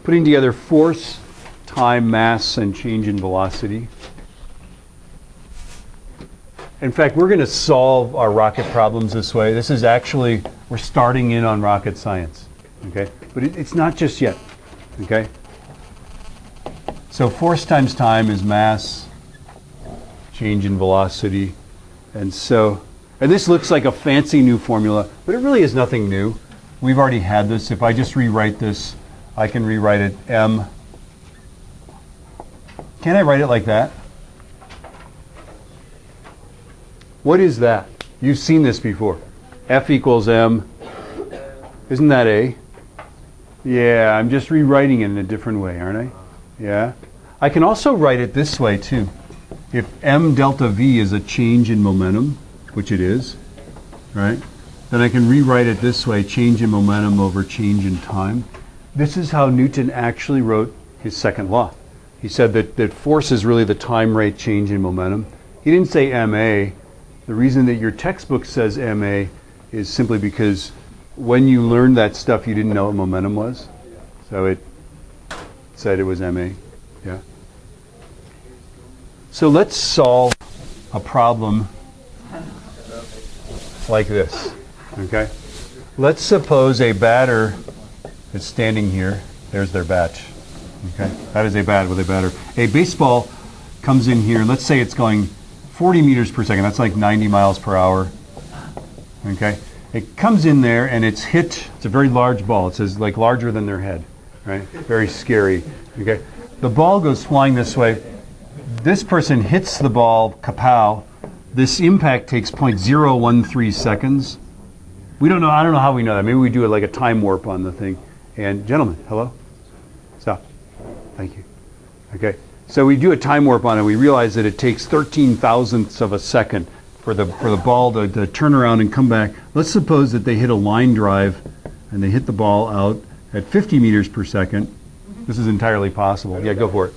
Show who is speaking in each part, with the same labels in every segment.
Speaker 1: putting together force, time, mass, and change in velocity. In fact, we're going to solve our rocket problems this way. This is actually, we're starting in on rocket science, okay? But it's not just yet, okay? So force times time is mass, change in velocity, and this looks like a fancy new formula, but it really is nothing new. We've already had this. If I just rewrite this, I can rewrite it m. Can I write it like that? What is that? You've seen this before. F equals m. Isn't that a? Yeah, I'm just rewriting it in a different way, aren't I? Yeah. I can also write it this way too. If m delta v is a change in momentum, which it is, right? Then I can rewrite it this way, change in momentum over change in time. This is how Newton actually wrote his second law. He said that force is really the time rate change in momentum. He didn't say ma. The reason that your textbook says ma is simply because when you learned that stuff, you didn't know what momentum was. So it said it was ma. Yeah. So let's solve a problem like this. Okay? Let's suppose a batter is standing here. There's their bat. Okay? That is a bat with a batter. A baseball comes in here. Let's say it's going 40 meters per second. That's like 90 miles per hour. Okay? It comes in there and it's hit. It's a very large ball. It says like larger than their head. Right? Very scary. Okay? The ball goes flying this way. This person hits the ball, kapow. This impact takes 0.013 seconds. We don't know, I don't know how we know that. Maybe we do it like a time warp on the thing. And gentlemen, hello? Stop. Thank you. Okay. So we do a time warp on it. We realize that it takes 13 thousandths of a second for the ball to turn around and come back. Let's suppose that they hit a line drive and they hit the ball out at 50 meters per second. This is entirely possible. Yeah, go for it.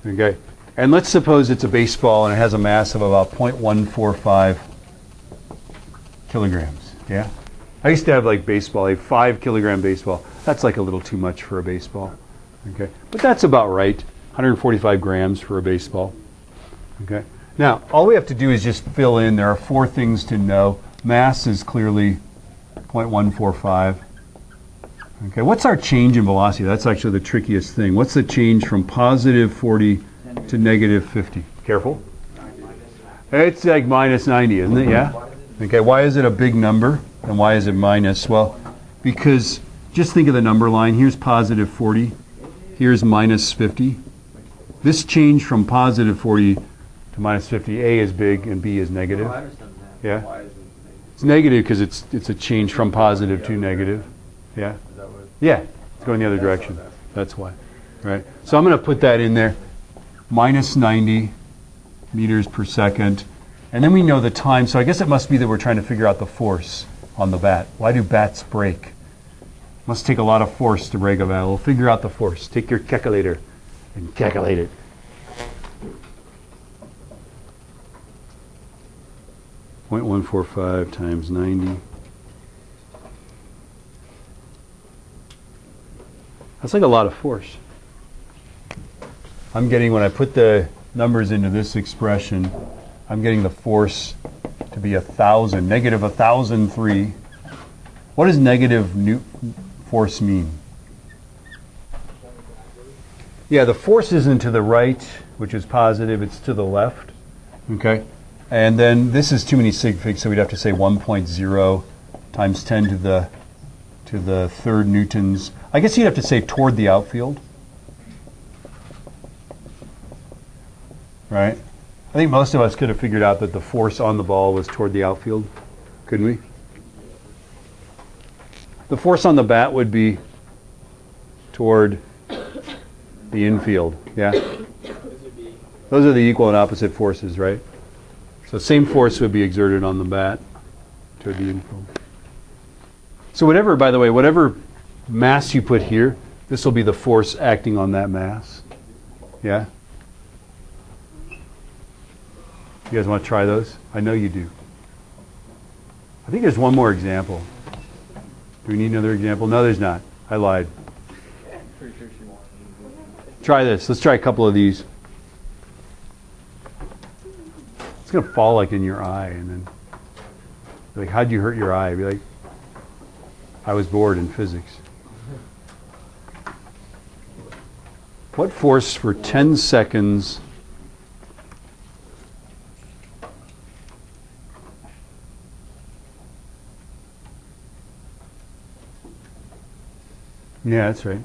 Speaker 1: Okay. And let's suppose it's a baseball and it has a mass of about 0.145 kilograms. Yeah? I used to have like baseball, a 5 kilogram baseball. That's like a little too much for a baseball. Okay? But that's about right. 145 grams for a baseball. Okay? Now, all we have to do is just fill in. There are 4 things to know. Mass is clearly 0.145. Okay, what's our change in velocity? That's actually the trickiest thing. What's the change from positive 40 to negative 50? Careful. It's like minus 90, isn't it? Yeah? Okay, why is it a big number? And why is it minus? Well, because just think of the number line. Here's positive 40. Here's minus 50. This change from positive 40 to minus 50, A is big and B is negative. Yeah? It's negative because it's a change from positive to negative. Yeah? Yeah, it's going the other direction. That's why. Right? So I'm going to put that in there. Minus 90 meters per second. And then we know the time. So I guess it must be that we're trying to figure out the force on the bat. Why do bats break? Must take a lot of force to break a bat. We'll figure out the force. Take your calculator and calculate it. .145 times 90. That's like a lot of force. I'm getting, when I put the numbers into this expression, I'm getting the force to be 1,000, negative 1,003. What does negative force mean? Yeah, the force isn't to the right, which is positive, it's to the left. Okay? And then this is too many sig figs, so we'd have to say 1.0 times 10 to the third newtons. I guess you'd have to say toward the outfield. Right? I think most of us could have figured out that the force on the ball was toward the outfield. Couldn't we? The force on the bat would be toward the infield. Yeah? Those are the equal and opposite forces, right? So same force would be exerted on the bat toward the infield. So whatever, by the way, whatever mass you put here, this will be the force acting on that mass. Yeah? You guys want to try those? I know you do. I think there's one more example. Do we need another example? No, there's not. I lied. Try this. Let's try a couple of these. It's going to fall like in your eye, and then like, how'd you hurt your eye? Be like, I was bored in physics. What force for 10 seconds Yeah, that's right.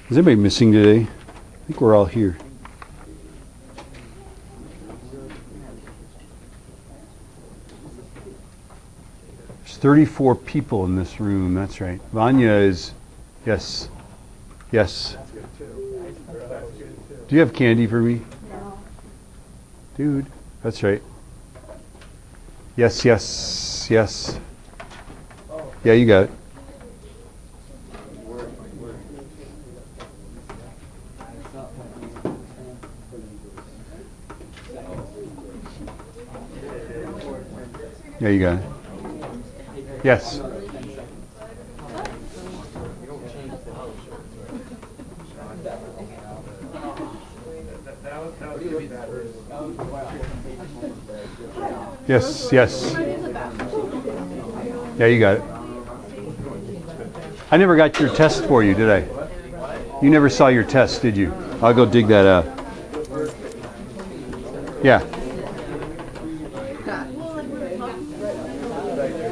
Speaker 1: Is anybody missing today? I think we're all here. There's 34 people in this room, that's right. Vanya is, yes, yes. Do you have candy for me?
Speaker 2: No.
Speaker 1: Dude, that's right. Yes, yes, yes. Yeah, you got it. Yeah, you got it. Yes. Yes, yes. Yeah, you got it. I never got your test for you, did I? You never saw your test, did you? I'll go dig that out. Yeah.